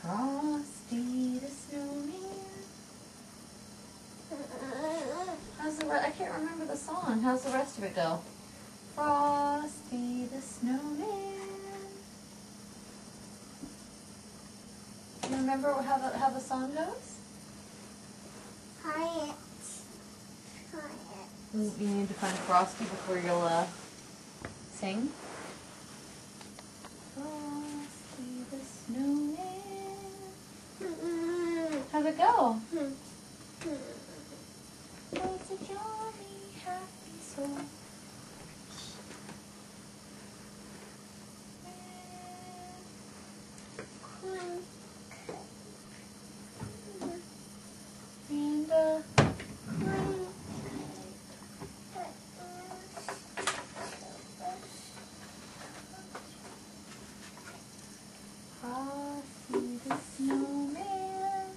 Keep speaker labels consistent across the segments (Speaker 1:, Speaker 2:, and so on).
Speaker 1: Frosty the Snowman. I can't remember the song. How's the rest of it go? Frosty the Snowman. Do you remember how the song goes?
Speaker 2: Quiet.
Speaker 1: You need to find Frosty before you'll sing. Frosty the Snowman. How's it go? It's a jolly, happy soul. And Frosty the Snowman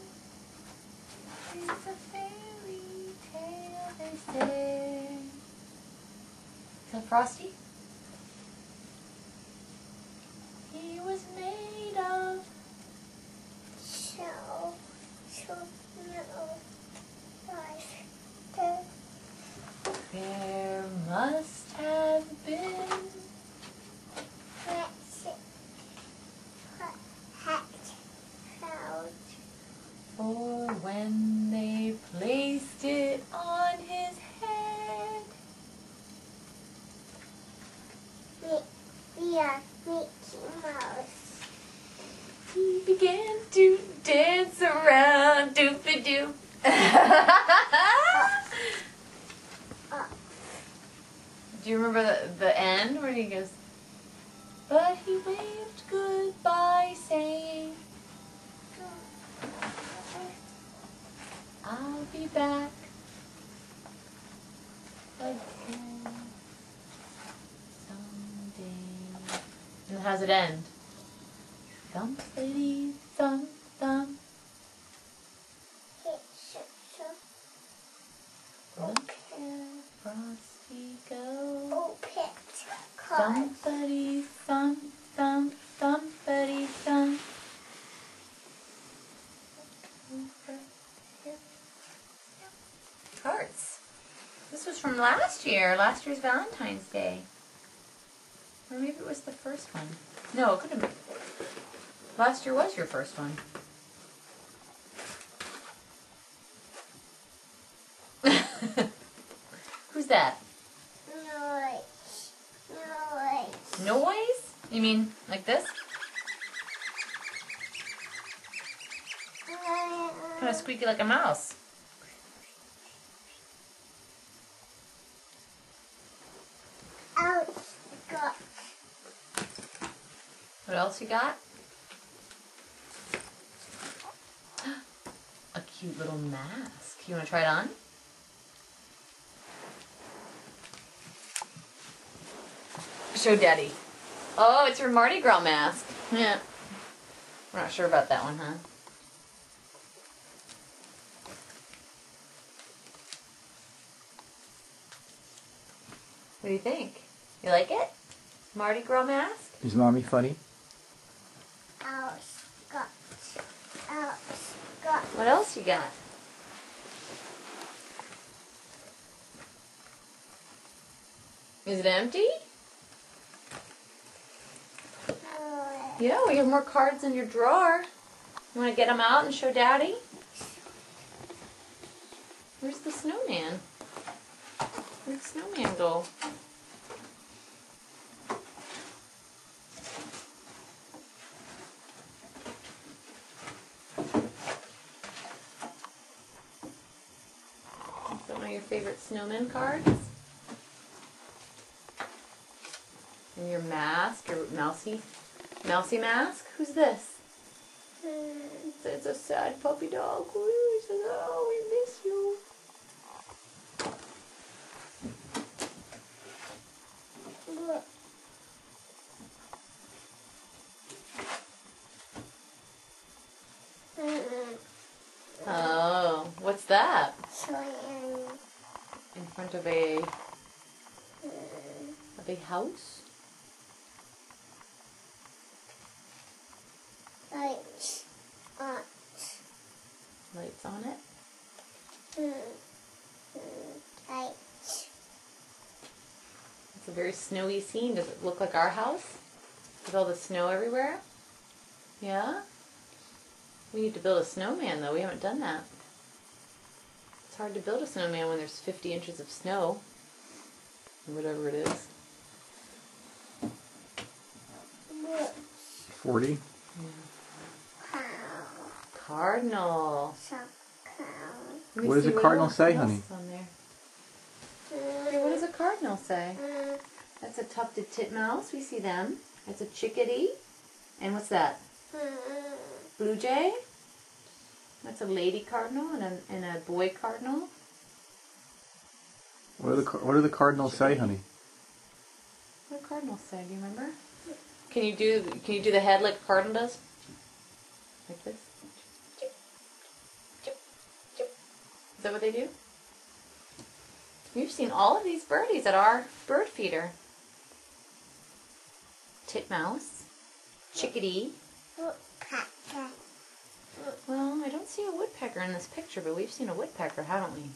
Speaker 1: is a fairy tale, they say. Is that Frosty? He was made of there must have been for when they placed it on his head.
Speaker 2: Mickey Mouse.
Speaker 1: He began to dance around, doop-a-doop. Do you remember the end where he goes, but he waved goodbye saying, I'll be back again someday. And how's it end? Thumpity thump thump. Look where Frosty goes. Thumpity thump thump thumpity thump. Hearts. This was from last year's Valentine's Day. Or maybe it was the first one. No, it could have been. Last year was your first one. Who's that? Noise? You mean like this? Kind of squeaky like a mouse. What else you got? A cute little mask. You want to try it on? Show Daddy. Oh, it's your Mardi Gras mask. Yeah. We're not sure about that one, huh? What do you think? You like it? Mardi Gras mask?
Speaker 3: Is Mommy funny?
Speaker 1: What else you got? Is it empty? Yeah, we have more cards in your drawer. You want to get them out and show Daddy? Where's the snowman? Where'd the snowman go? Is that one of your favorite snowman cards? And your mask, your mousy mask? Who's this? It's a sad puppy dog. He says, oh, we miss you. Oh, what's that? In front of a big house? very snowy scene. Does it look like our house? With all the snow everywhere? Yeah? We need to build a snowman, though. We haven't done that. It's hard to build a snowman when there's 50 inches of snow. Or whatever it is.
Speaker 3: 40.
Speaker 2: Cow.
Speaker 1: Cardinal.
Speaker 2: So cow.
Speaker 1: Let me
Speaker 3: What does
Speaker 1: see
Speaker 3: a cardinal
Speaker 1: else-
Speaker 3: say,
Speaker 1: what else
Speaker 3: honey?
Speaker 1: is on there? What does a cardinal say? That's a tufted titmouse. We see them. That's a chickadee. And what's that? Blue jay. That's a lady cardinal and a boy cardinal.
Speaker 3: What do the cardinals say, honey?
Speaker 1: What do cardinals say? Do you remember? Can you do the head like a cardinal does? Like this? Is that what they do? We've seen all of these birdies at our bird feeder. Titmouse, chickadee.
Speaker 2: Woodpecker.
Speaker 1: Well, I don't see a woodpecker in this picture, but we've seen a woodpecker, haven't we?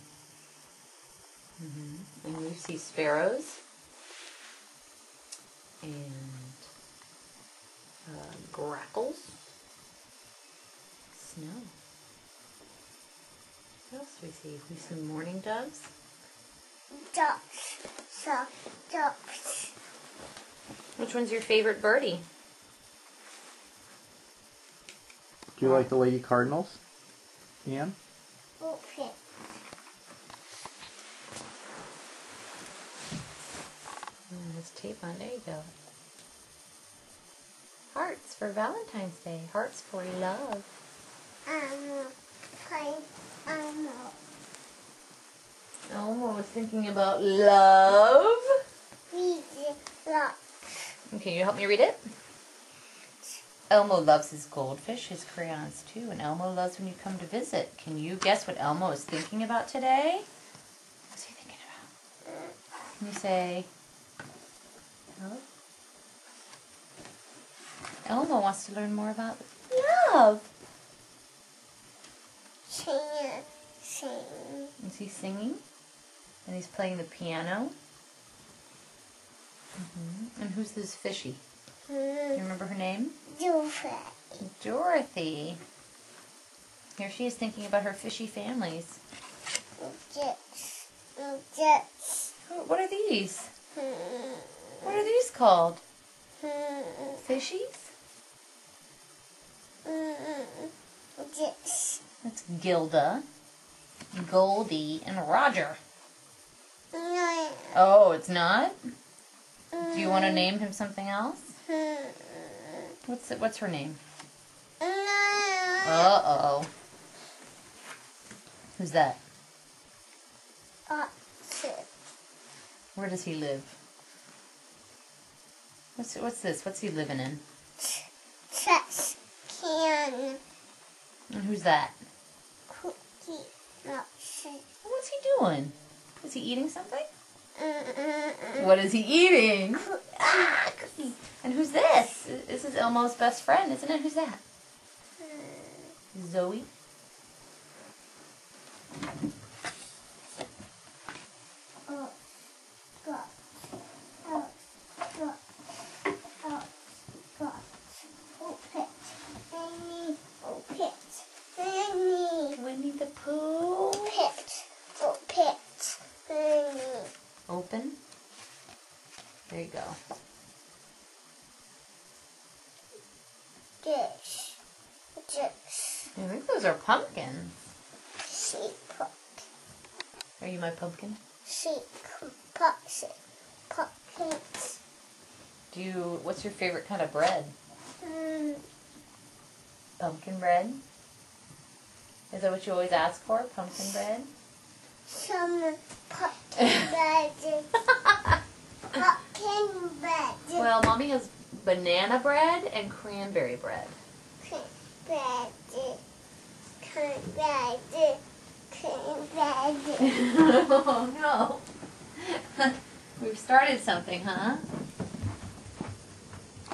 Speaker 1: And we see sparrows and grackles, snow. What else do we see? We see mourning doves.
Speaker 2: Ducks. So ducks.
Speaker 1: Which one's your favorite birdie?
Speaker 3: Do you like the lady cardinals, Ian?
Speaker 2: Okay.
Speaker 1: There's tape on. There you go. Hearts for Valentine's Day. Hearts for love.
Speaker 2: Play Elmo.
Speaker 1: Elmo was thinking about love.
Speaker 2: Read lots.
Speaker 1: Okay, you help me read it? Elmo loves his goldfish, his crayons too, and Elmo loves when you come to visit. Can you guess what Elmo is thinking about today? What's he thinking about? Can you say, love? Elmo wants to learn more about love.
Speaker 2: Sing.
Speaker 1: Is he singing? And he's playing the piano. And who's this fishy? Do you remember her name? Dorothy. Here she is thinking about her fishy families.
Speaker 2: Jets.
Speaker 1: What are these? What are these called? Fishies?
Speaker 2: Jets.
Speaker 1: That's Gilda, Goldie, and Roger. Oh, it's not? Do you want to name him something else? What's her name? Uh-oh. Who's that? Where does he live? What's this? What's he living in?
Speaker 2: Trash can.
Speaker 1: And who's that?
Speaker 2: Cookie.
Speaker 1: What's he doing? Is he eating something? What is he eating? Ah, cookie. And who's this? This is Elmo's best friend, isn't it? Who's that? Zoe. Winnie the Pooh. Open. There you go.
Speaker 2: Dish.
Speaker 1: I think those are pumpkins.
Speaker 2: Sheep.
Speaker 1: Are you my pumpkin?
Speaker 2: Pumpkins.
Speaker 1: What's your favorite kind of bread? Pumpkin bread? Is that what you always ask for? Pumpkin bread?
Speaker 2: Some pumpkin bread. Pumpkin bread.
Speaker 1: Well, Mommy has banana bread and cranberry bread. Oh no. We've started something, huh?